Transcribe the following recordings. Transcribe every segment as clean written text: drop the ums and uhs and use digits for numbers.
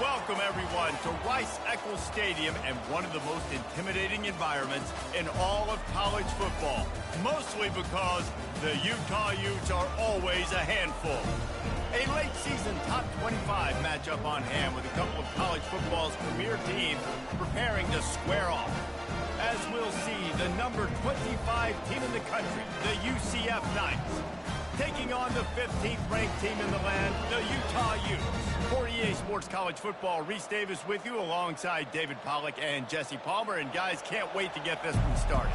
Welcome, everyone, to Rice-Eccles Stadium and one of the most intimidating environments in all of college football, mostly because the Utah Utes are always a handful. A late-season top 25 matchup on hand with a couple of college football's premier teams preparing to square off. As we'll see, the number 25 team in the country, the UCF Knights, taking on the 15th ranked team in the land, the Utah Utes. For EA Sports College Football, Reese Davis with you alongside David Pollack and Jesse Palmer. And guys, can't wait to get this one started.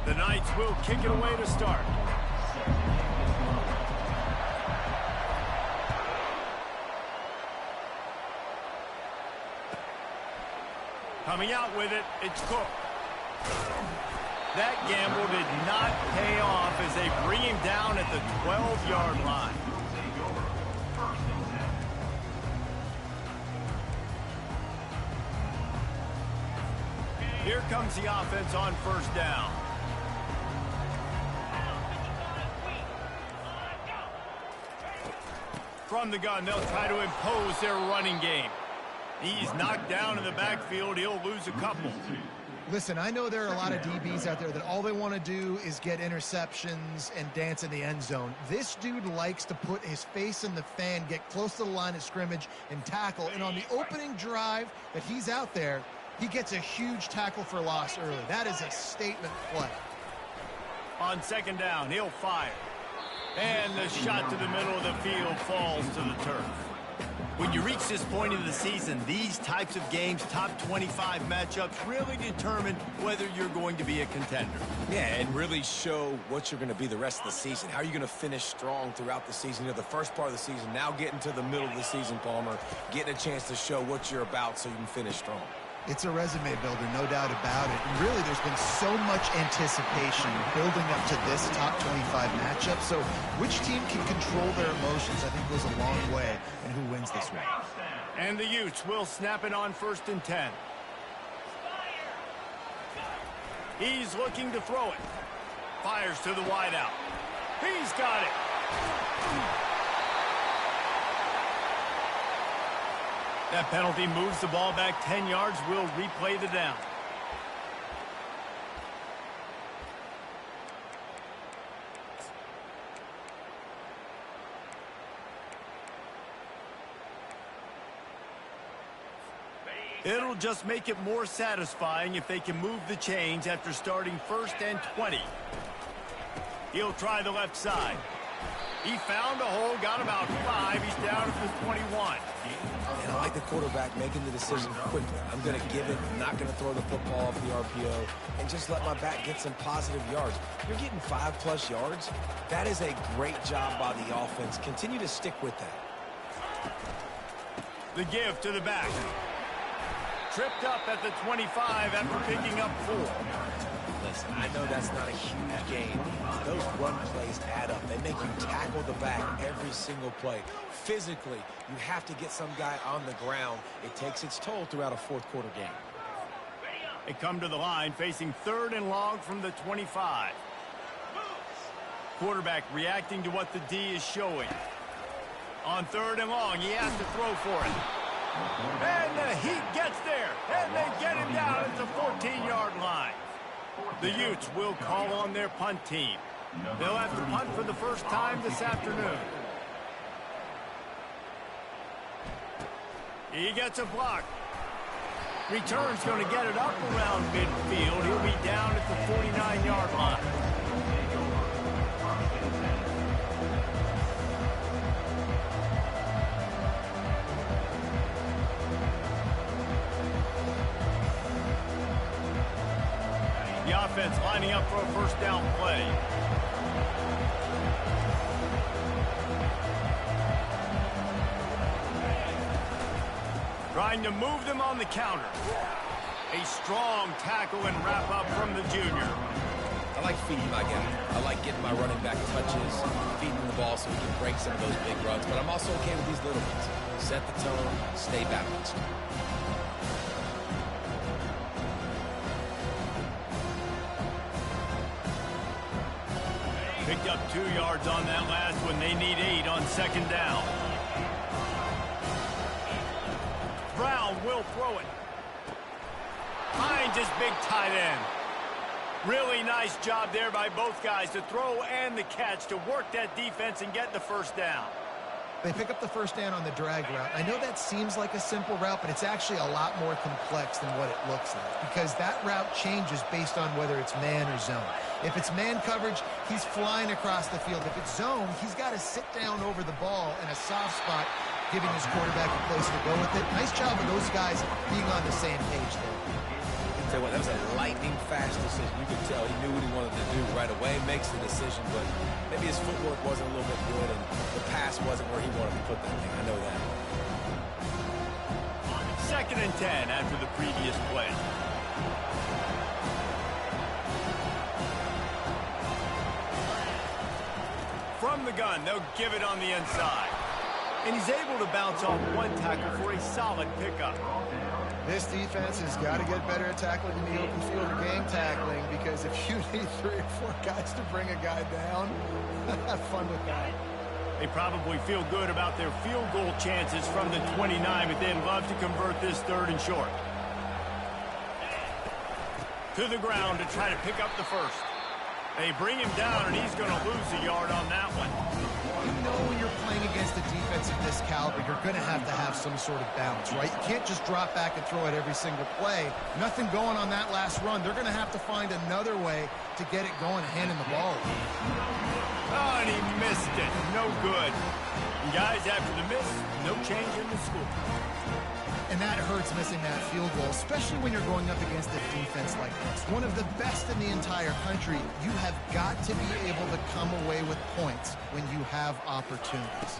The Knights will kick it away to start. Coming out with it, it's Cook. That gamble did not pay off as they bring him down at the 12-yard line. Here comes the offense on first down. From the gun, they'll try to impose their running game. He's knocked down in the backfield. He'll lose a couple. Listen, I know there are a lot of DBs out there that all they want to do is get interceptions and dance in the end zone. This dude likes to put his face in the fan, get close to the line of scrimmage, and tackle. And on the opening drive that he's out there, he gets a huge tackle for loss early. That is a statement play. On second down, he'll fire. And the shot to the middle of the field falls to the turf. When you reach this point of the season, these types of games, top 25 matchups, really determine whether you're going to be a contender. Yeah, and really show what you're going to be the rest of the season. How are you going to finish strong throughout the season? You know, the first part of the season, now getting to the middle of the season, Palmer, getting a chance to show what you're about so you can finish strong. It's a resume builder, no doubt about it. And really, there's been so much anticipation building up to this top 25 matchup. So which team can control their emotions, I think, goes a long way in who wins this one. And the Utes will snap it on 1st and 10. He's looking to throw it. Fires to the wideout. He's got it. That penalty moves the ball back 10 yards. We'll replay the down. It'll just make it more satisfying if they can move the chains after starting 1st and 20. He'll try the left side. He found a hole, got about 5. He's down at the 21. And I like the quarterback making the decision quickly. I'm going to give it, I'm not going to throw the football off the RPO, and just let my back get some positive yards. You're getting 5+ yards. That is a great job by the offense. Continue to stick with that. The give to the back. Tripped up at the 25 after picking up 4. Listen, I know that's not a huge game. Those run plays add up. They make you tackle the back every single play. Physically, you have to get some guy on the ground. It takes its toll throughout a fourth-quarter game. They come to the line facing 3rd and long from the 25. Quarterback reacting to what the D is showing. On 3rd and long, he has to throw for it. And the Heat gets there, and they get him down at the 14-yard line. The Utes will call on their punt team. They'll have to punt for the first time this afternoon. He gets a block. Return's going to get it up around midfield. He'll be down at the 49-yard line. The offense lining up for a first down play. Trying to move them on the counter. A strong tackle and wrap up from the junior. I like feeding my guy. I like getting my running back touches, feeding the ball so we can break some of those big runs. But I'm also okay with these little ones. Set the tone, stay balanced. Picked picked up 2 yards on that last one. They need 8 on second down. Brown will throw it. Finds his big tight end. Really nice job there by both guys to throw and the catch to work that defense and get the first down. They pick up the first down on the drag route. I know that seems like a simple route, but it's actually a lot more complex than what it looks like because that route changes based on whether it's man or zone. If it's man coverage, he's flying across the field. If it's zone, he's got to sit down over the ball in a soft spot, giving his quarterback a place to go with it. Nice job of those guys being on the same page there. Tell you what, that was a lightning-fast decision. You could tell he knew what he wanted to do right away, makes the decision, but maybe his footwork wasn't a little bit good, and the pass wasn't where he wanted to put that thing. I know that. 2nd and 10 after the previous play. From the gun, they'll give it on the inside. And he's able to bounce off one tackle for a solid pickup. This defense has got to get better at tackling in the open field or gang tackling because if you need 3 or 4 guys to bring a guy down, have fun with that. They probably feel good about their field goal chances from the 29, but they'd love to convert this 3rd and short. To the ground to try to pick up the first. They bring him down, and he's going to lose a yard on that one. You know when you're playing against a defense of this caliber, you're going to have some sort of balance, right? You can't just drop back and throw it every single play. Nothing going on that last run. They're going to have to find another way to get it going, handing the ball. Oh, and he missed it. No good. And guys, after the miss, no change in the score. And that hurts missing that field goal, especially when you're going up against a defense like this. One of the best in the entire country. You have got to be able to come away with points when you have opportunities.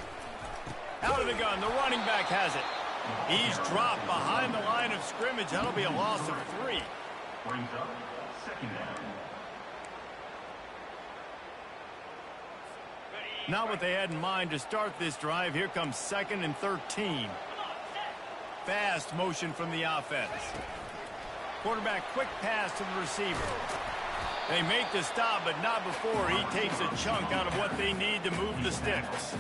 Out of the gun, the running back has it. He's dropped behind the line of scrimmage. That'll be a loss of 3. Brings up 2nd down. Not what they had in mind to start this drive. Here comes 2nd and 13. Fast motion from the offense. Quarterback quick pass to the receiver. They make the stop, but not before he takes a chunk out of what they need to move the sticks.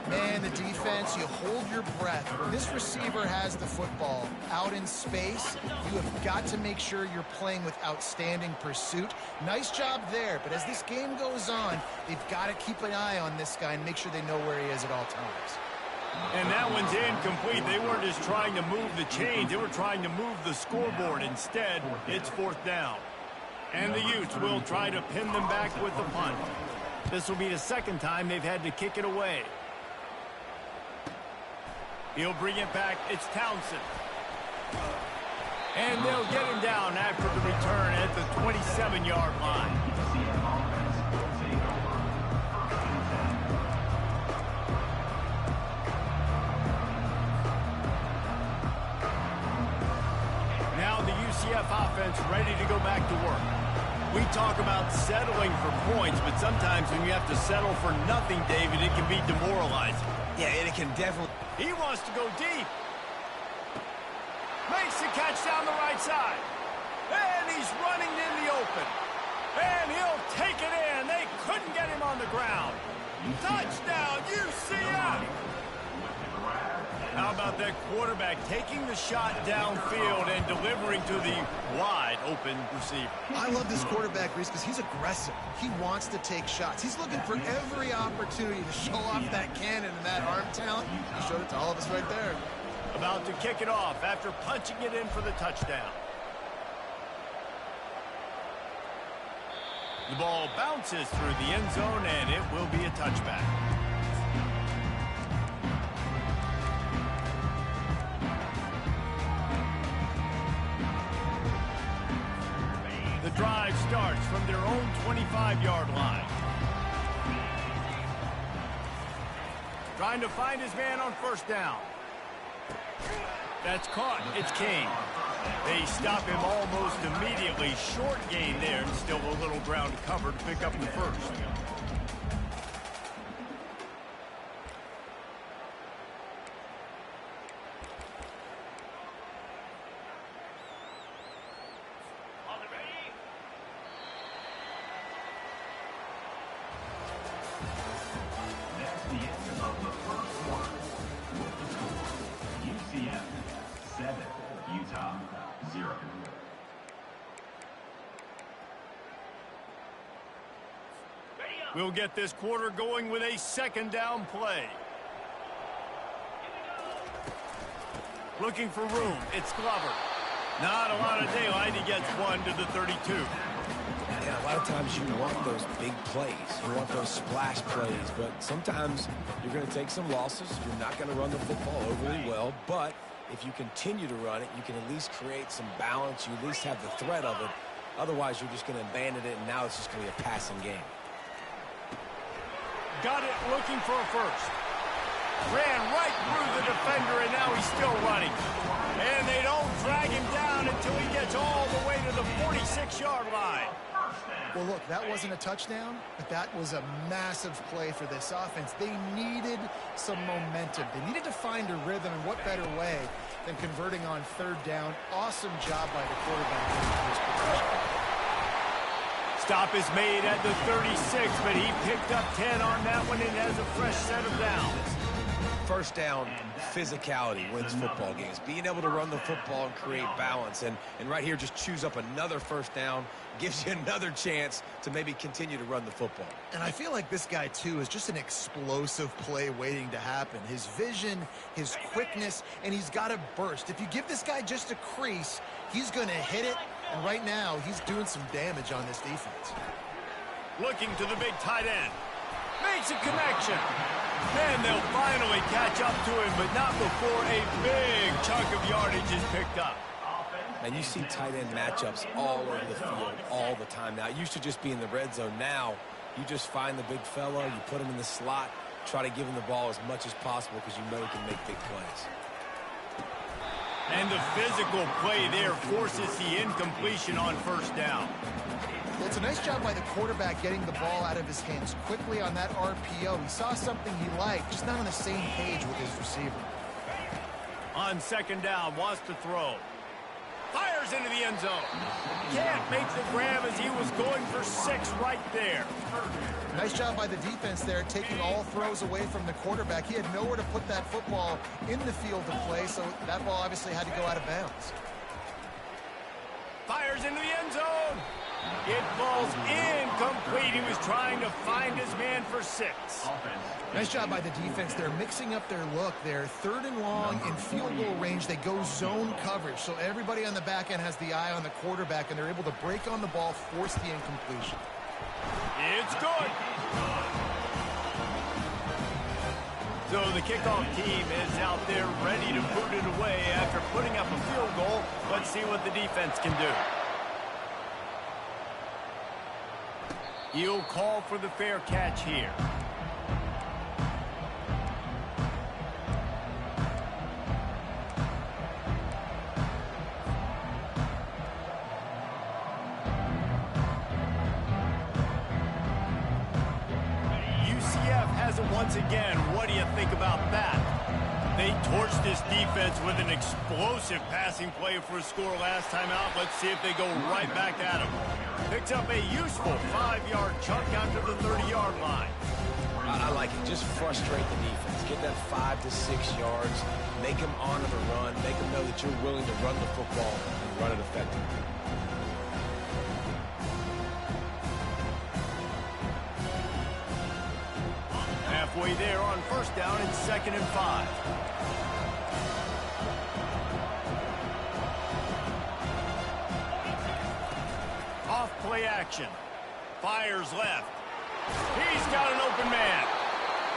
Man, the defense, you hold your breath. When this receiver has the football out in space, you have got to make sure you're playing with outstanding pursuit. Nice job there, but as this game goes on, they've got to keep an eye on this guy and make sure they know where he is at all times. And that one's incomplete. They weren't just trying to move the chains. They were trying to move the scoreboard. Instead, it's 4th down. And the Utes will try to pin them back with the punt. This will be the 2nd time they've had to kick it away. He'll bring it back. It's Townsend. And they'll get him down after the return at the 27-yard line. Now the UCF offense ready to go back to work. We talk about settling for points, but sometimes when you have to settle for nothing, David, it can be demoralizing. Yeah, and it can definitely... He wants to go deep. Makes the catch down the right side. And he's running in the open. And he'll take it in. They couldn't get him on the ground. Touchdown, UCF! How about that quarterback taking the shot downfield and delivering to the wide-open receiver? I love this quarterback, Reese, because he's aggressive. He wants to take shots. He's looking for every opportunity to show off that cannon and that arm talent. He showed it to all of us right there. About to kick it off after punching it in for the touchdown. The ball bounces through the end zone, and it will be a touchback. The drive starts from their own 25-yard line. Trying to find his man on 1st down. That's caught. It's King. They stop him almost immediately. Short gain there, and still a little ground to cover to pick up the first. We'll get this quarter going with a second down play. Looking for room. It's Glover. Not a lot of daylight. He gets one to the 32. Yeah, a lot of times you want those big plays. You want those splash plays. But sometimes you're going to take some losses. You're not going to run the football overly well. But if you continue to run it, you can at least create some balance. You at least have the threat of it. Otherwise, you're just going to abandon it, and now it's just going to be a passing game. Got it, looking for a first. Ran right through the defender, and now he's still running. And they don't drag him down until he gets all the way to the 46-yard line. Well, look, that wasn't a touchdown, but that was a massive play for this offense. They needed some momentum. They needed to find a rhythm, and what better way than converting on third down. Awesome job by the quarterback. Stop is made at the 36, but he picked up 10 on that one and has a fresh set of downs. First down, physicality wins football games. Being able to run the football and create balance. And right here, just choose up another first down, gives you another chance to maybe continue to run the football. And I feel like this guy, too, is just an explosive play waiting to happen. His vision, his quickness, and he's got a burst. If you give this guy just a crease, he's going to hit it. And right now, he's doing some damage on this defense. Looking to the big tight end. Makes a connection. Then they'll finally catch up to him, but not before a big chunk of yardage is picked up. And you see tight end matchups all over the field all the time now. It used to just be in the red zone. Now, you just find the big fella, you put him in the slot, try to give him the ball as much as possible because you know he can make big plays. And the physical play there forces the incompletion on first down. Well, it's a nice job by the quarterback getting the ball out of his hands quickly on that RPO. He saw something he liked, just not on the same page with his receiver. On second down, wants to throw. Fires into the end zone. Can't make the grab as he was going for 6 right there. Nice job by the defense there, taking all throws away from the quarterback. He had nowhere to put that football in the field to play, so that ball obviously had to go out of bounds. Fires into the end zone. It falls incomplete. He was trying to find his man for 6. Nice job by the defense. They're mixing up their look. They're third and long in field goal range. They go zone coverage, so everybody on the back end has the eye on the quarterback, and they're able to break on the ball, force the incompletion. It's good. So the kickoff team is out there ready to boot it away after putting up a field goal. Let's see what the defense can do. He'll call for the fair catch here. UCF has it once again. What do you think about that? They torched this defense with an explosive passing play for a score last time out. Let's see if they go right back at him. Picks up a useful 5-yard chunk out to the 30-yard line. I like it. Just frustrate the defense. Get that 5 to 6 yards. Make them honor the run. Make them know that you're willing to run the football and run it effectively. Halfway there on first down and 2nd and 5. Off play action. Fires left. He's got an open man.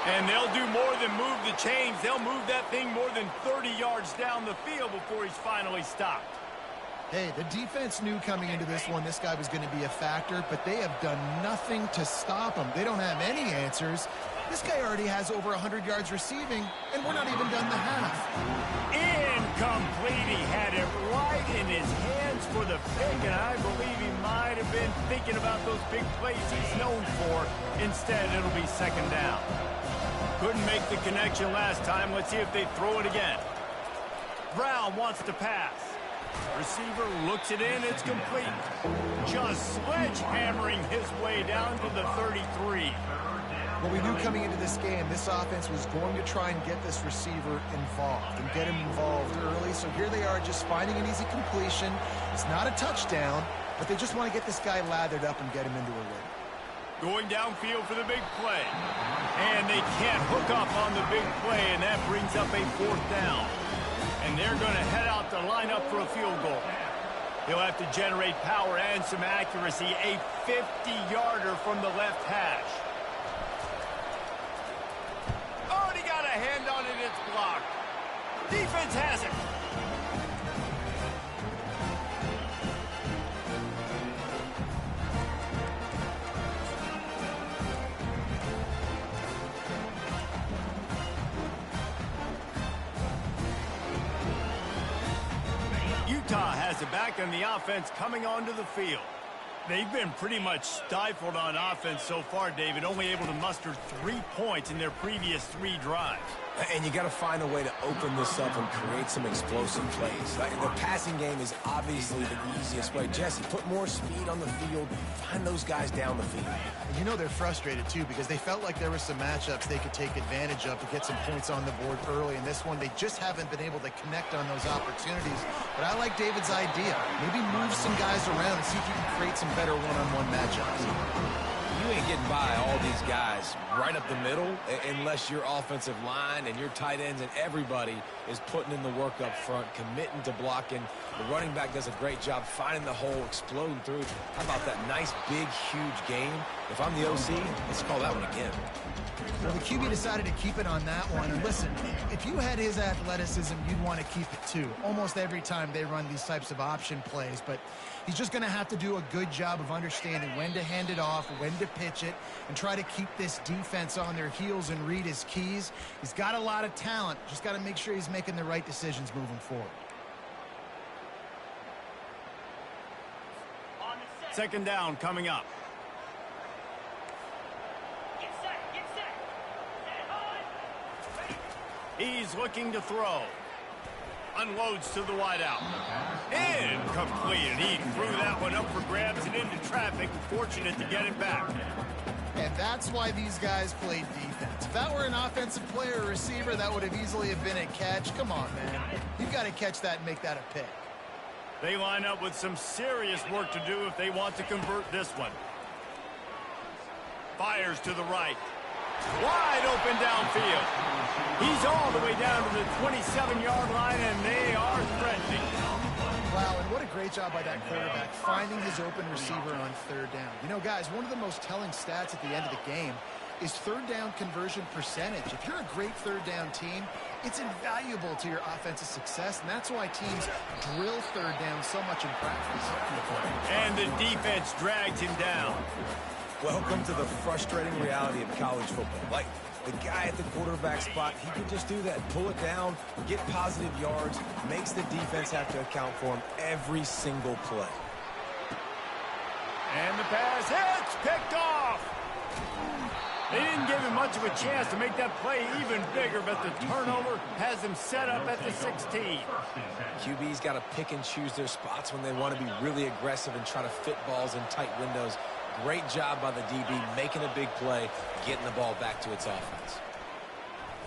And they'll do more than move the chains. They'll move that thing more than 30 yards down the field before he's finally stopped. Hey, the defense knew coming into this one this guy was going to be a factor, but they have done nothing to stop him. They don't have any answers. This guy already has over 100 yards receiving, and we're not even done the half. Incomplete. He had it right in his hands for the pick, and I believe he might have been thinking about those big plays he's known for. Instead, it'll be 2nd down. Couldn't make the connection last time. Let's see if they throw it again. Brown wants to pass. Receiver looks it in. It's complete. Just sledgehammering his way down to the 33. Well, we knew coming into this game, this offense was going to try and get this receiver involved and get him involved early. So here they are just finding an easy completion. It's not a touchdown, but they just want to get this guy lathered up and get him into a rhythm. Going downfield for the big play. And they can't hook up on the big play, and that brings up a 4th down. And they're going to head out to line up for a field goal. He'll have to generate power and some accuracy. A 50-yarder from the left hash. Oh, and he got a hand on it. It's blocked. Defense has it. Utah has it back on the offense coming onto the field. They've been pretty much stifled on offense so far, David, only able to muster 3 points in their previous 3 drives. And you got to find a way to open this up and create some explosive plays. The passing game is obviously the easiest way. Jesse, put more speed on the field. Find those guys down the field. And you know they're frustrated, too, because they felt like there were some matchups they could take advantage of to get some points on the board early. In this one, they just haven't been able to connect on those opportunities. But I like David's idea. Maybe move some guys around and see if you can create some better one-on-one matchups. You ain't getting by all these guys right up the middle unless your offensive line and your tight ends and everybody is putting in the work up front, committing to blocking. The running back does a great job finding the hole, exploding through. How about that nice, big, huge game? If I'm the OC, let's call that one again. Well, the QB decided to keep it on that one. And listen, if you had his athleticism, you'd want to keep it too. Almost every time they run these types of option plays. But he's just going to have to do a good job of understanding when to hand it off, when to pitch it, and try to keep this defense on their heels and read his keys. He's got a lot of talent. Just got to make sure he's making the right decisions moving forward. 2nd down coming up. He's looking to throw. Unloads to the wideout. Incomplete. He threw that one up for grabs and into traffic. Fortunate to get it back. And that's why these guys played defense. If that were an offensive player or receiver, that would have easily have been a catch. Come on, man. You've got to catch that and make that a pick. They line up with some serious work to do if they want to convert this one. Fires to the right. Wide open downfield. He's all the way down to the 27-yard line, and they are threatening. Wow, and what a great job by that quarterback, finding his open receiver on 3rd down. You know, guys, one of the most telling stats at the end of the game is 3rd down conversion percentage. If you're a great 3rd down team, it's invaluable to your offensive success, and that's why teams drill 3rd down so much in practice. And the defense dragged him down. Welcome to the frustrating reality of college football. Like, the guy at the quarterback spot, he can just do that. Pull it down, get positive yards, makes the defense have to account for him every single play. And the pass hits, picked off. They didn't give him much of a chance to make that play even bigger, but the turnover has him set up at the 16. QB's got to pick and choose their spots when they want to be really aggressive and try to fit balls in tight windows. Great job by the DB, making a big play, getting the ball back to its offense.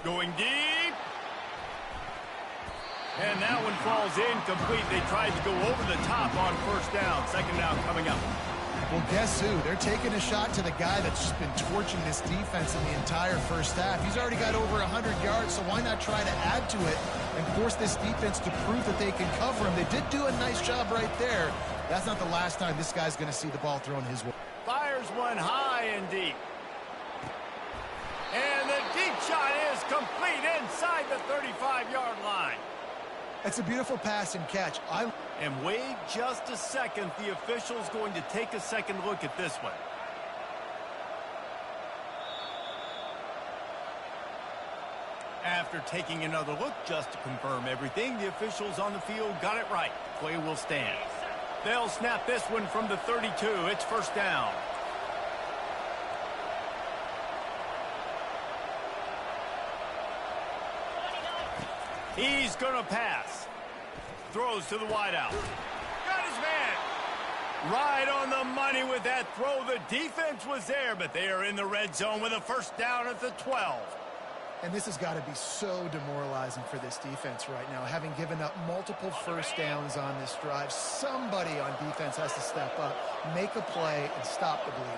Going deep. And that one falls incomplete. They tried to go over the top on 1st down. 2nd down coming up. Well, guess who? They're taking a shot to the guy that's just been torching this defense in the entire 1st half. He's already got over 100 yards, so why not try to add to it and force this defense to prove that they can cover him? They did do a nice job right there. That's not the last time this guy's going to see the ball thrown his way. Fires one high and deep. And the deep shot is complete inside the 35-yard line. That's a beautiful pass and catch. And wait just a second. The official's going to take a second look at this one. After taking another look just to confirm everything, the officials on the field got it right. Play will stand. They'll snap this one from the 32. It's 1st down. He's going to pass. Throws to the wideout. Got his man. Right on the money with that throw. The defense was there, but they are in the red zone with a 1st down at the 12. And this has got to be so demoralizing for this defense right now. Having given up multiple 1st downs on this drive, somebody on defense has to step up, make a play, and stop the bleeding.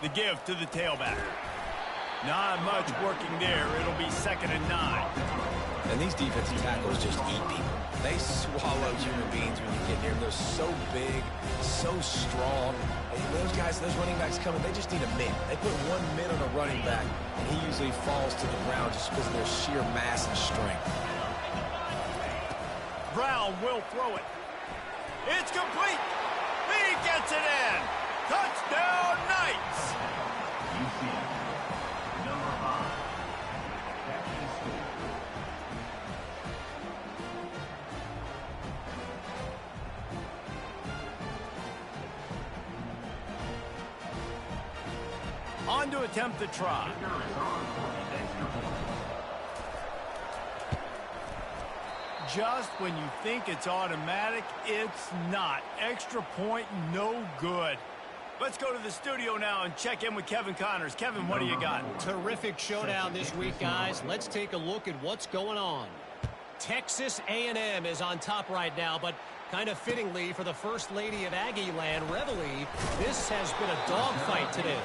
The give to the tailback. Not much working there. It'll be 2nd and 9. And these defensive tackles just eat people. They swallow human beings when you get near them. They're so big, so strong. And those guys, those running backs coming, they just need a mid. They put one mid on a running back, and he usually falls to the ground just because of their sheer mass and strength. Brown will throw it. It's complete. He gets it in. Touchdown, Knights. UCF, number 5. Captain School. On to attempt the try. Kicker is on for an extra point. Just when you think it's automatic, it's not. Extra point, no good. Let's go to the studio now and check in with Kevin Connors. Kevin, what do you got? Terrific showdown this week, guys. Let's take a look at what's going on. Texas A&M is on top right now, but kind of fittingly for the First Lady of Aggie Land, Reveille, this has been a dogfight today.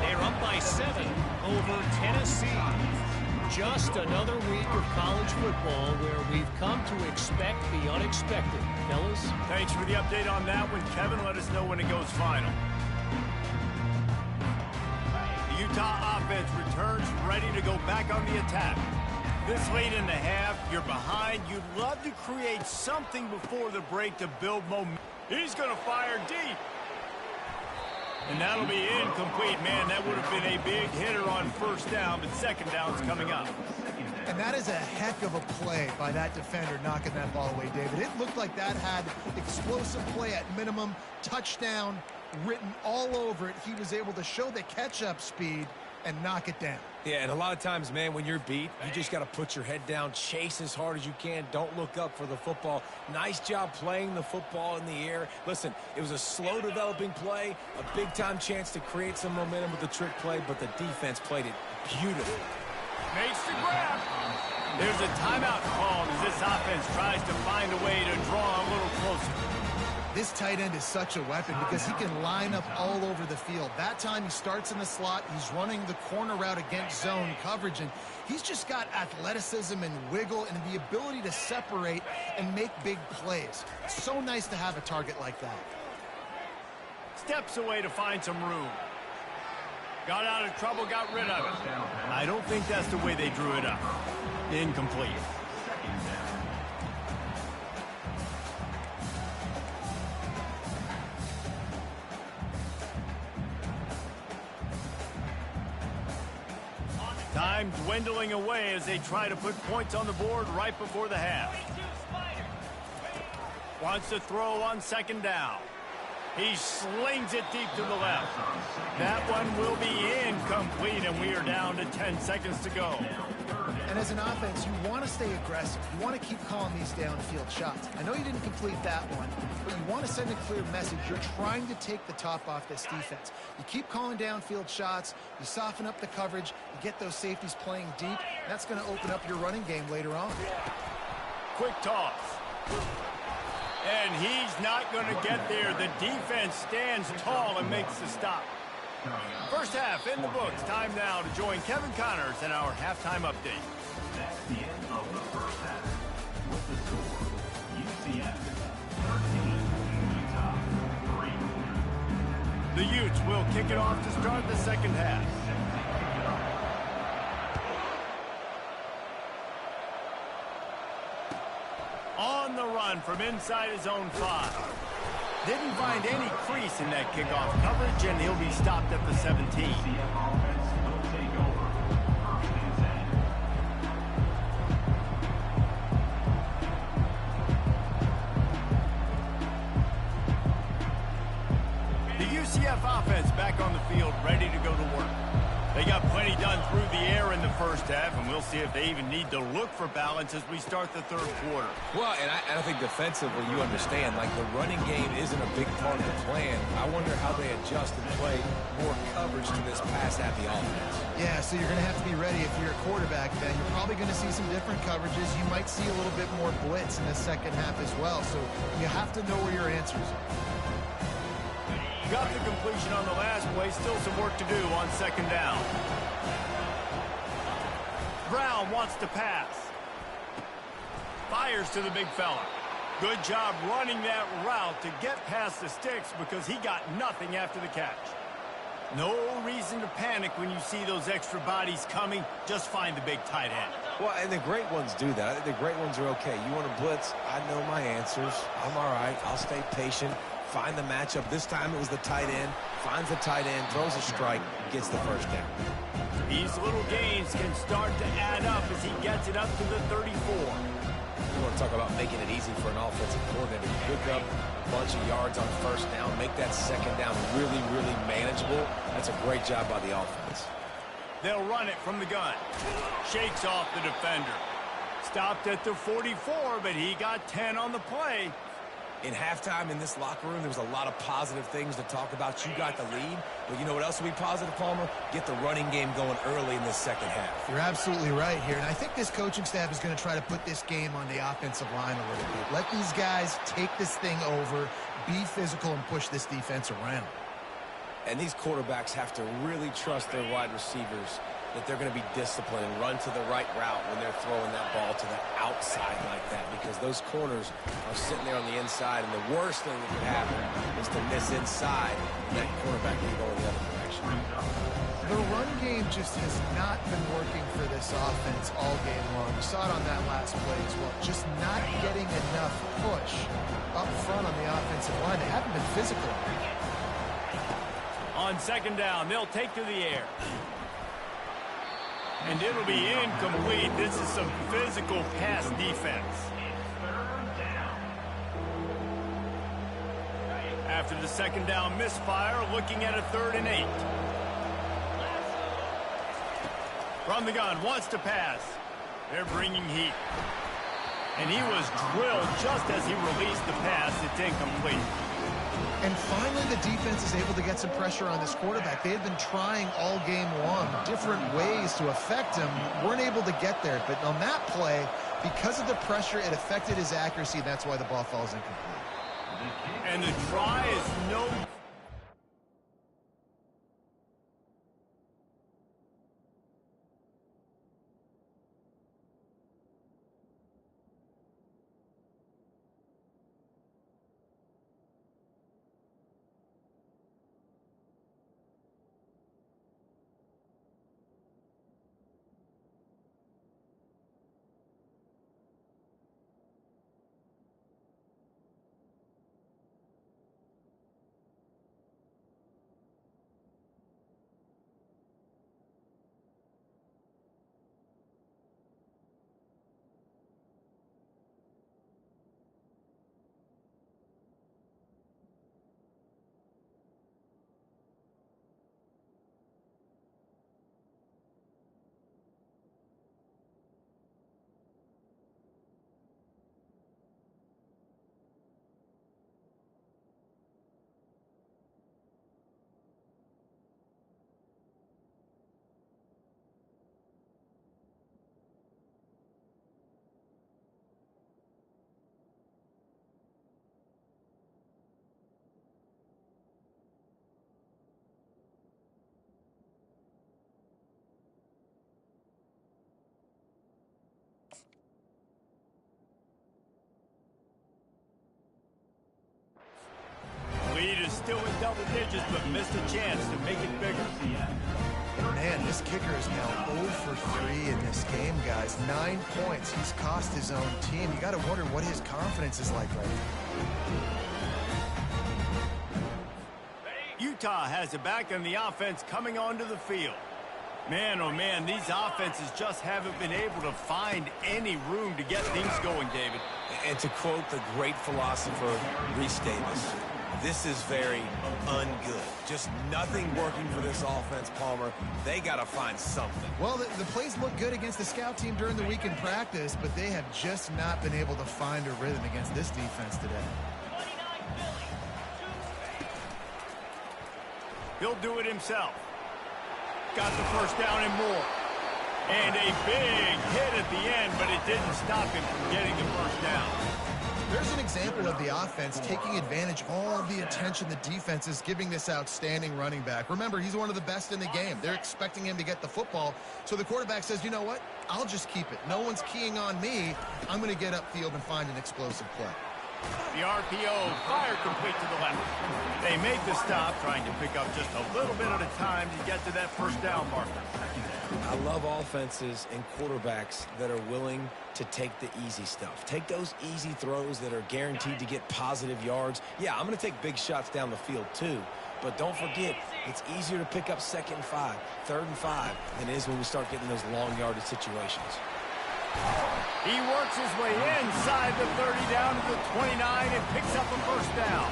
They're up by 7 over Tennessee. Just another week of college football where we've come to expect the unexpected. Fellas? Thanks for the update on that one, Kevin. Let us know when it goes final. The Utah offense returns ready to go back on the attack. This late in the half, you're behind. You'd love to create something before the break to build momentum. He's going to fire deep. And that'll be incomplete. Man, that would have been a big hitter on 1st down, but 2nd down's coming up. And that is a heck of a play by that defender knocking that ball away, David. It looked like that had explosive play at minimum, touchdown written all over it. He was able to show the catch-up speed and knock it down. Yeah, and a lot of times, man, when you're beat, you just got to put your head down, chase as hard as you can. Don't look up for the football. Nice job playing the football in the air. Listen, it was a slow-developing play, a big-time chance to create some momentum with the trick play, but the defense played it beautifully. Makes the grab. There's a timeout called as this offense tries to find a way to draw a little closer. This tight end is such a weapon because he can line up all over the field. That time he starts in the slot. He's running the corner route against zone coverage, and he's just got athleticism and wiggle and the ability to separate and make big plays. It's so nice to have a target like that. Steps away to find some room. Got out of trouble, got rid of it. I don't think that's the way they drew it up. Incomplete. Time dwindling away as they try to put points on the board right before the half. Wants to throw on 2nd down. He slings it deep to the left. That one will be incomplete, and we are down to 10 seconds to go. And as an offense, you want to stay aggressive. You want to keep calling these downfield shots. I know you didn't complete that one, but you want to send a clear message. You're trying to take the top off this defense. You keep calling downfield shots. You soften up the coverage. You get those safeties playing deep. That's going to open up your running game later on. Quick toss. And he's not going to get there. The defense stands tall and makes the stop. First half in the books. Time now to join Kevin Connors in our halftime update. That's the end of the first half. With the score, UCF 13, Utah 3. The Utes will kick it off to start the 2nd half. On the run from inside his own 5. Didn't find any crease in that kickoff coverage, and he'll be stopped at the 17. UCF offense will take over. 1st and 10. The UCF offense back on the field, ready to go to work. They got plenty done through the air in the 1st half, and we'll see if they even need to look for balance as we start the 3rd quarter. Well, and I think defensively, you understand, like the running game isn't a big part of the plan. I wonder how they adjust and play more coverage to this pass-happy offense. Yeah, so you're going to have to be ready if you're a quarterback, then. You're probably going to see some different coverages. You might see a little bit more blitz in the 2nd half as well, so you have to know where your answers are. Got the completion on the last play. Anyway, still some work to do on second down. Brown wants to pass. Fires to the big fella. Good job running that route to get past the sticks because he got nothing after the catch. No reason to panic when you see those extra bodies coming. Just find the big tight end. Well, and the great ones do that. I think the great ones are okay. You want to blitz? I know my answers. I'm all right. I'll stay patient. Find the matchup. This time it was the tight end. Finds the tight end, throws a strike, gets the first down. These little gains can start to add up as he gets it up to the 34. You want to talk about making it easy for an offensive coordinator. You pick up a bunch of yards on first down, make that second down really, really manageable. That's a great job by the offense. They'll run it from the gun. Shakes off the defender. Stopped at the 44, but he got 10 on the play. In halftime in this locker room, there was a lot of positive things to talk about. You got the lead, but you know what else will be positive, Palmer? Get the running game going early in this second half. You're absolutely right here, and I think this coaching staff is going to try to put this game on the offensive line a little bit. Let these guys take this thing over, be physical, and push this defense around. And these quarterbacks have to really trust their wide receivers that they're going to be disciplined and run to the right route when they're throwing that ball to the outside like that, because those corners are sitting there on the inside, and the worst thing that could happen is to miss inside and that quarterback can go in the other direction. The run game just has not been working for this offense all game long. You saw it on that last play as well. Just not getting enough push up front on the offensive line. They haven't been physical. On second down, they'll take to the air. And it'll be incomplete. This is some physical pass defense. After the second down misfire, looking at a 3rd and 8. From the gun, wants to pass. They're bringing heat. And he was drilled just as he released the pass. It's incomplete. And finally, the defense is able to get some pressure on this quarterback. They had been trying all game long, different ways to affect him. Weren't able to get there. But on that play, because of the pressure, it affected his accuracy. That's why the ball falls incomplete. And the try is no... Lead is still in double digits, but missed a chance to make it bigger. Man, this kicker is now 0 for 3 in this game, guys. 9 points. He's cost his own team. You got to wonder what his confidence is like right now. Utah has it back, and the offense coming onto the field. Man, oh man, these offenses just haven't been able to find any room to get things going, David. And to quote the great philosopher Reese Davis, this is very ungood. Just nothing working for this offense, Palmer. They got to find something. Well, the plays look good against the scout team during the week in practice, but they have just not been able to find a rhythm against this defense today. He'll do it himself. Got the first down and more. And a big hit at the end, but it didn't stop him from getting the first down. There's an example of the offense taking advantage of all of the attention the defense is giving this outstanding running back. Remember, he's one of the best in the game. They're expecting him to get the football. So the quarterback says, you know what? I'll just keep it. No one's keying on me. I'm going to get upfield and find an explosive play. The RPO, fire complete to the left. They make the stop, trying to pick up just a little bit at a time to get to that first down marker. I love offenses and quarterbacks that are willing to take the easy stuff. Take those easy throws that are guaranteed to get positive yards. Yeah, I'm going to take big shots down the field too. But don't forget, it's easier to pick up 2nd and 5, 3rd and 5 than it is when we start getting those long yardage situations. He works his way inside the 30 down to the 29 and picks up a first down.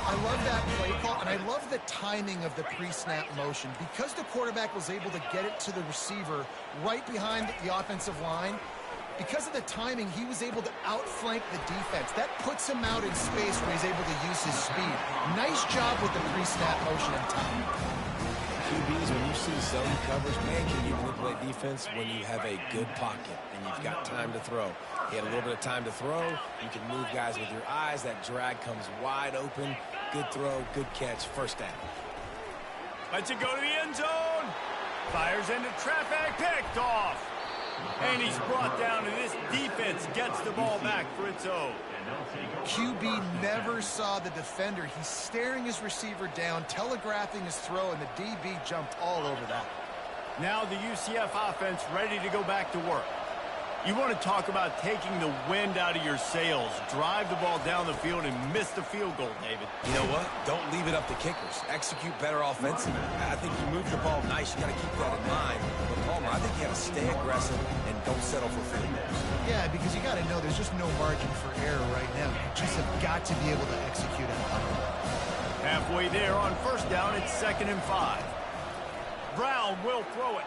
I love that play call, and I love the timing of the pre-snap motion. Because the quarterback was able to get it to the receiver right behind the offensive line, because of the timing, he was able to outflank the defense. That puts him out in space where he's able to use his speed. Nice job with the pre-snap motion and timing. QBs, when you see zone coverage, man, can you manipulate defense when you have a good pocket and you've got time to throw. He had a little bit of time to throw. You can move guys with your eyes. That drag comes wide open. Good throw, good catch, first down. Lets it go to the end zone. Fires into traffic, picked off. And he's brought down, and this defense gets the ball back for its own. QB never saw the defender. He's staring his receiver down, telegraphing his throw, and the DB jumped all over that. Now the UCF offense ready to go back to work. You want to talk about taking the wind out of your sails. Drive the ball down the field and miss the field goal, David. You know what? Don't leave it up to kickers. Execute better offensively. I think you move the ball nice. You got to keep that in mind. But Palmer, I think you got to stay aggressive and don't settle for field goals. Yeah, because you got to know there's just no margin for error right now. You just have got to be able to execute it. Halfway there on first down, it's 2nd and 5. Brown will throw it.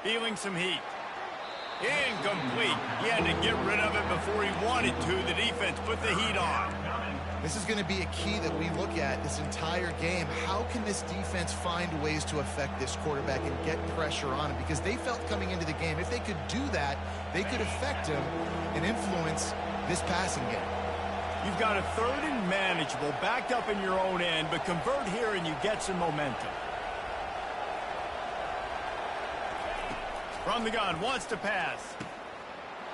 Feeling some heat. Incomplete. He had to get rid of it before he wanted to. The defense put the heat on. This is going to be a key that we look at this entire game. How can this defense find ways to affect this quarterback and get pressure on him? Because they felt coming into the game, if they could do that, they could affect him and influence this passing game. You've got a 3rd and manageable, backed up in your own end, but convert here and you get some momentum. From the gun, wants to pass.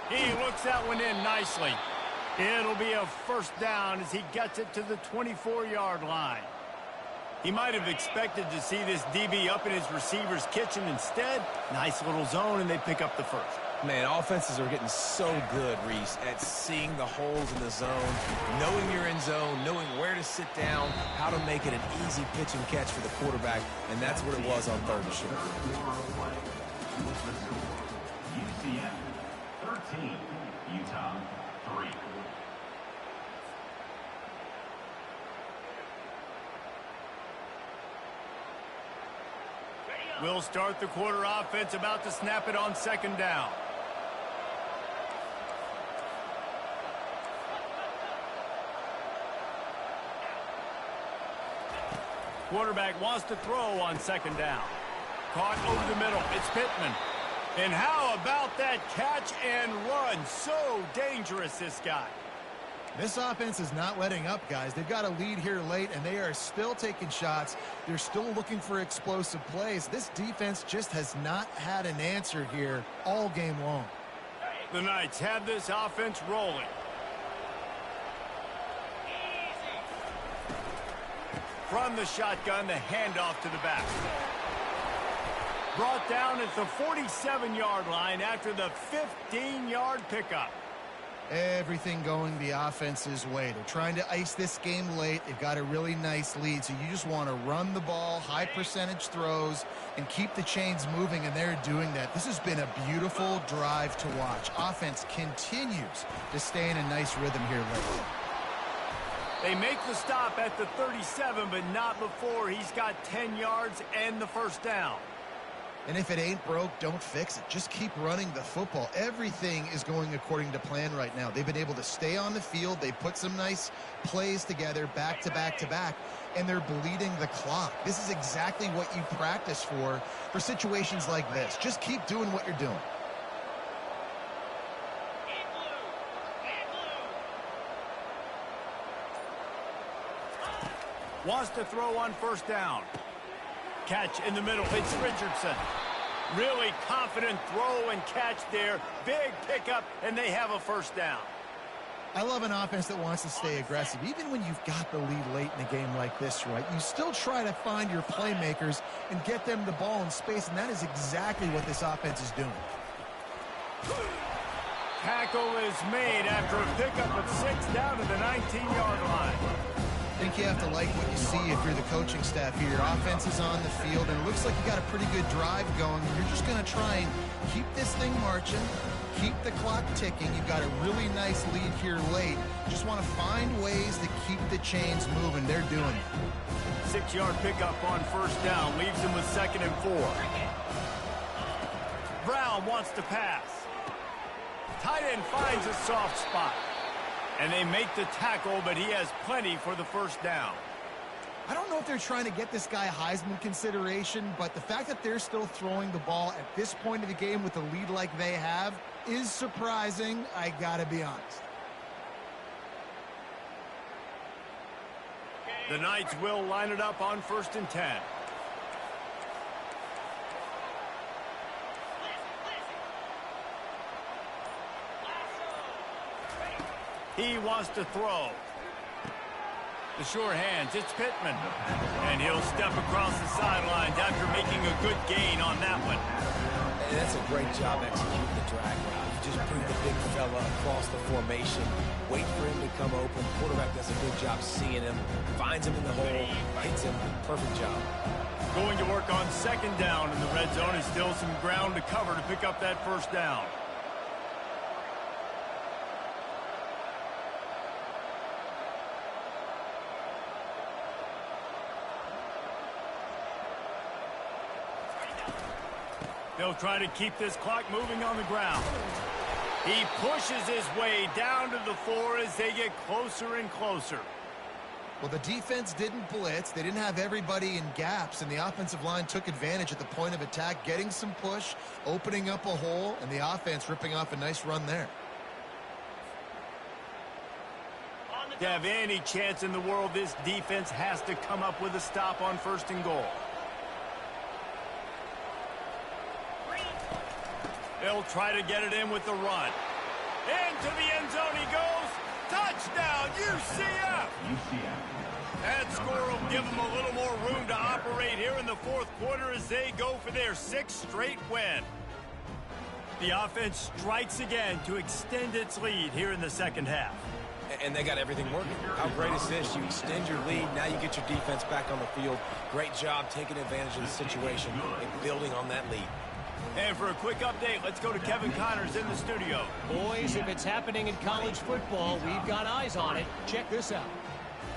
He looks that one in nicely. It'll be a first down as he gets it to the 24-yard line. He might have expected to see this DB up in his receiver's kitchen. Instead, nice little zone, and they pick up the first. Man, offenses are getting so good, Reese, at seeing the holes in the zone, knowing you're in zone, knowing where to sit down, how to make it an easy pitch and catch for the quarterback, and that's what it was on 3rd and short. UCF 13, Utah 3. We'll start the quarter offense, about to snap it on 2nd down. Quarterback wants to throw on 2nd down. Caught over the middle. It's Pittman. And how about that catch and run? So dangerous, this guy. This offense is not letting up, guys. They've got a lead here late, and they are still taking shots. They're still looking for explosive plays. This defense just has not had an answer here all game long. The Knights have this offense rolling. From the shotgun, the handoff to the back. Brought down at the 47-yard line after the 15-yard pickup. Everything going the offense's way. They're trying to ice this game late. They've got a really nice lead, so you just want to run the ball, high percentage throws, and keep the chains moving, and they're doing that. This has been a beautiful drive to watch. Offense continues to stay in a nice rhythm here late. They make the stop at the 37, but not before he's got 10 yards and the first down. And if it ain't broke, don't fix it. Just keep running the football. Everything is going according to plan right now. They've been able to stay on the field. They put some nice plays together back to back to back, and they're bleeding the clock. This is exactly what you practice for situations like this. Just keep doing what you're doing. Wants to throw on first down. Catch in the middle. It's Richardson. Really confident throw and catch there. Big pickup, and they have a first down. I love an offense that wants to stay aggressive. Even when you've got the lead late in a game like this, right, you still try to find your playmakers and get them the ball in space, and that is exactly what this offense is doing. Tackle is made after a pickup of 6 down to the 19-yard line. I think you have to like what you see if you're the coaching staff here. Your offense is on the field, and it looks like you got a pretty good drive going. You're just going to try and keep this thing marching, keep the clock ticking. You've got a really nice lead here late. Just want to find ways to keep the chains moving. They're doing it. 6-yard pickup on first down. Leaves him with 2nd and 4. Brown wants to pass. Tight end finds a soft spot. And they make the tackle, but he has plenty for the first down. I don't know if they're trying to get this guy Heisman consideration, but the fact that they're still throwing the ball at this point of the game with a lead like they have is surprising, I gotta be honest. The Knights will line it up on 1st and 10. He wants to throw. The sure hands, it's Pittman. And he'll step across the sidelines after making a good gain on that one. And that's a great job executing the drag route. You just bring the big fella across the formation, wait for him to come open. Quarterback does a good job seeing him, finds him in the hole, hits him. Perfect job. Going to work on 2nd down in the red zone. Is still some ground to cover to pick up that first down. They'll try to keep this clock moving on the ground. He pushes his way down to the 4 as they get closer and closer. Well, the defense didn't blitz. They didn't have everybody in gaps, and the offensive line took advantage at the point of attack, getting some push, opening up a hole, and the offense ripping off a nice run there. To have any chance in the world, this defense has to come up with a stop on 1st and goal. They'll try to get it in with the run. Into the end zone he goes. Touchdown, UCF! That score will give them a little more room to operate here in the 4th quarter as they go for their 6th straight win. The offense strikes again to extend its lead here in the 2nd half. And they got everything working. How great is this? You extend your lead. Now you get your defense back on the field. Great job taking advantage of the situation and building on that lead. And for a quick update, let's go to Kevin Connors in the studio. Boys, if it's happening in college football, we've got eyes on it. Check this out.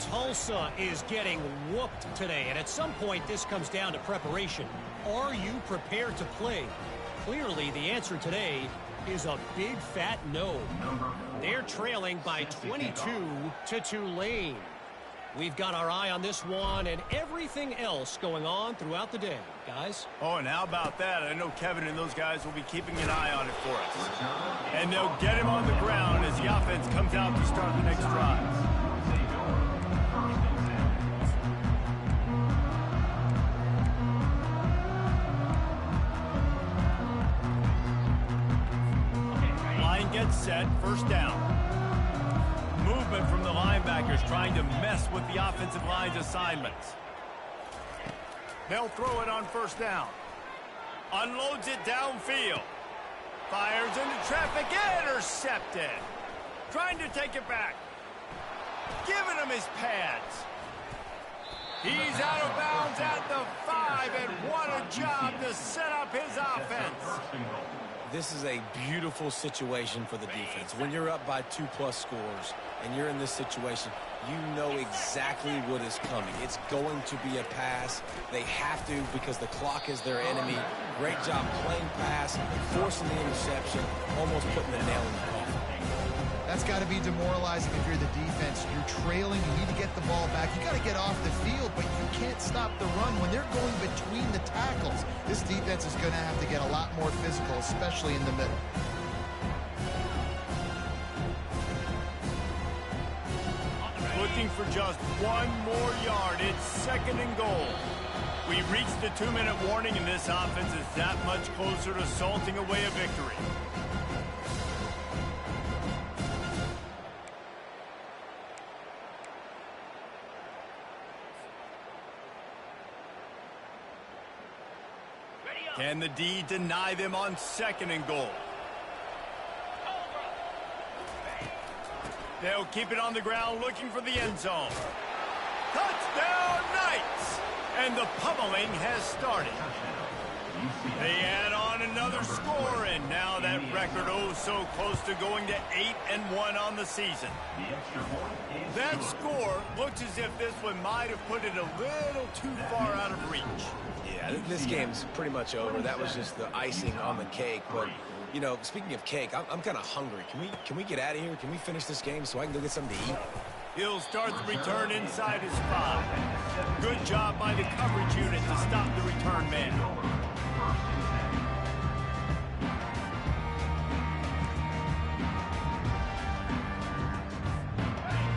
Tulsa is getting whooped today, and at some point this comes down to preparation. Are you prepared to play? Clearly, the answer today is a big fat no. They're trailing by 22 to Tulane. We've got our eye on this one and everything else going on throughout the day, guys. Oh, and how about that? I know Kevin and those guys will be keeping an eye on it for us. And they'll get him on the ground as the offense comes out to start the next drive. Line gets set, first down. Movement from the linebackers trying to mess with the offensive line's assignments. They'll throw it on first down. Unloads it downfield. Fires into traffic. Intercepted. Trying to take it back. Giving him his pads. He's out of bounds at the 5, and what a job to set up his offense. This is a beautiful situation for the defense. When you're up by 2+ scores and you're in this situation, you know exactly what is coming. It's going to be a pass. They have to because the clock is their enemy. Great job playing pass, forcing the interception, almost putting the nail in the coffin. That's got to be demoralizing if you're the defense. You're trailing. You need to get the ball back. You got to get off the field, but you can't stop the run when they're going between the tackles. This defense is going to have to get a lot more physical, especially in the middle. Looking for just one more yard. It's second and goal. We reached the 2-minute warning, and this offense is that much closer to salting away a victory. Can the D deny them on second and goal? They'll keep it on the ground looking for the end zone. Touchdown Knights! And the pummeling has started. They add on another score, and now that record so close to going to 8-1 on the season. That score looks as if this one might have put it a little too far out of reach. Yeah, this game's pretty much over. That was just the icing on the cake. But, you know, speaking of cake, I'm kind of hungry. Can we get out of here? Can we finish this game so I can go get something to eat? He'll start the return inside his 5. Good job by the coverage unit to stop the return man.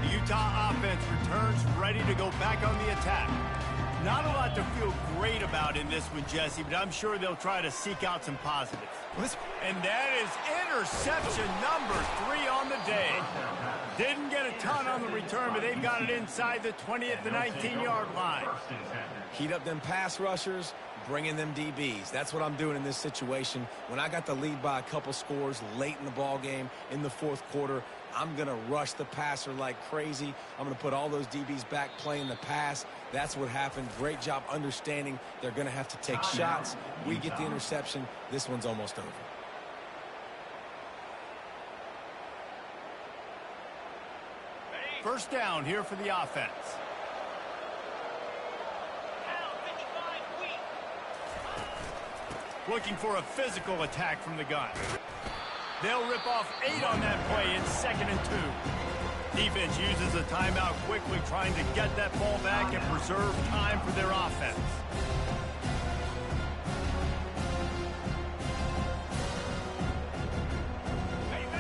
The Utah offense returns ready to go back on the attack. Not a lot to feel great about in this one, Jesse, but I'm sure they'll try to seek out some positives. And that is interception number 3 on the day. Didn't get a ton on the return, but they've got it inside the 20 at the 19-yard line. Heat up them pass rushers, bring in them DBs. That's what I'm doing in this situation. When I got the lead by a couple scores late in the ball game in the fourth quarter, I'm going to rush the passer like crazy. I'm going to put all those DBs back playing the pass. That's what happened. Great job understanding they're going to have to take shots. We get the interception. This one's almost over. First down here for the offense. Looking for a physical attack from the gun. They'll rip off 8 on that play. It's second and 2. Defense uses a timeout quickly, trying to get that ball back and preserve time for their offense.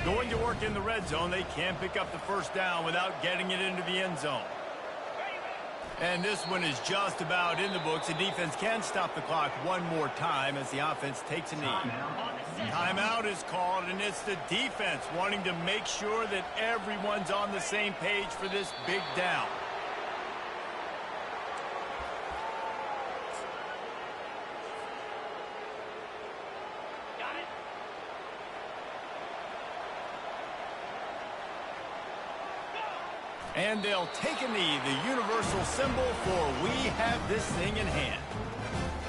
Going to work in the red zone, they can't pick up the first down without getting it into the end zone. And this one is just about in the books. The defense can stop the clock one more time as the offense takes a knee. Timeout is called, and it's the defense wanting to make sure that everyone's on the same page for this big down. And they'll take a knee, the universal symbol for we have this thing in hand.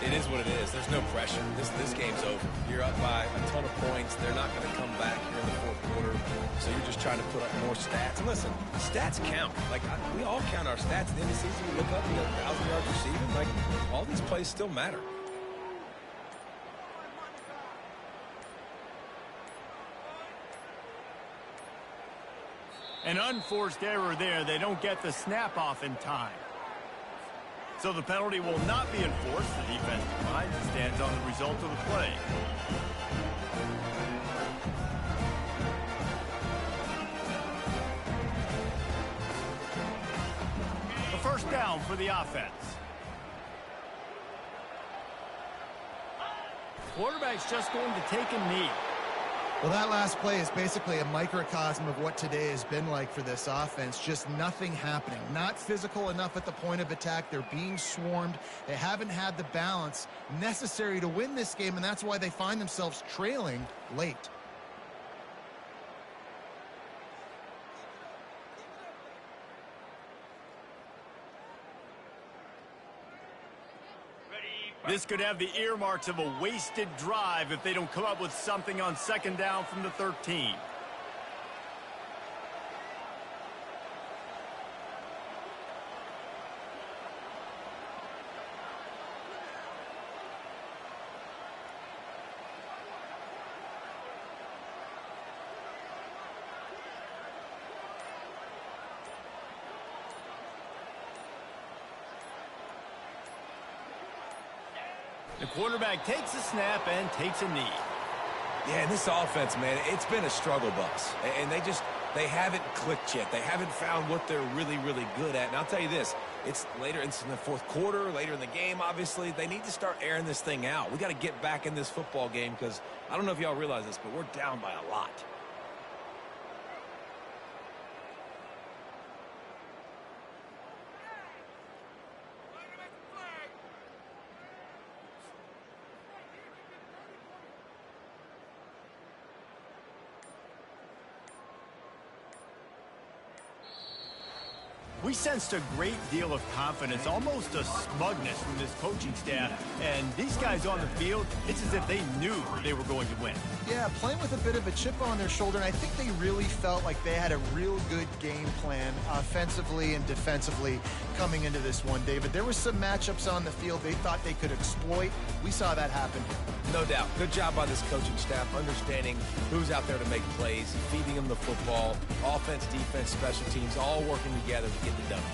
It is what it is. There's no pressure. This game's over. You're up by a ton of points. They're not going to come back here in the fourth quarter. So you're just trying to put up more stats. And listen, stats count. Like, we all count our stats. At the end of the season, we look up, we got 1,000 yards receiving. Like, all these plays still matter. An unforced error there. They don't get the snap off in time. So the penalty will not be enforced. The defense declines and stands on the result of the play. The first down for the offense. Quarterback's just going to take a knee. Well, that last play is basically a microcosm of what today has been like for this offense. Just nothing happening. Not physical enough at the point of attack. They're being swarmed. They haven't had the balance necessary to win this game, and that's why they find themselves trailing late. This could have the earmarks of a wasted drive if they don't come up with something on second down from the 13. The quarterback takes a snap and takes a knee. Yeah, and this offense, man, it's been a struggle bus. And they just They haven't clicked yet. They haven't found what they're really, really good at. And I'll tell you this, it's later, it's in the fourth quarter, later in the game, obviously. They need to start airing this thing out. We got to get back in this football game because I don't know if y'all realize this, but we're down by a lot. We sensed a great deal of confidence, almost a smugness from this coaching staff. And these guys on the field, it's as if they knew they were going to win. Yeah, playing with a bit of a chip on their shoulder, and I think they really felt like they had a real good game plan offensively and defensively coming into this one, David. There were some matchups on the field they thought they could exploit. We saw that happen. No doubt. Good job by this coaching staff, understanding who's out there to make plays, feeding them the football, offense, defense, special teams, all working together to get the W.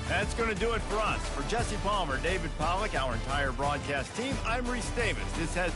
That's going to do it for us. For Jesse Palmer, David Pollack, our entire broadcast team, I'm Reese Davis. This has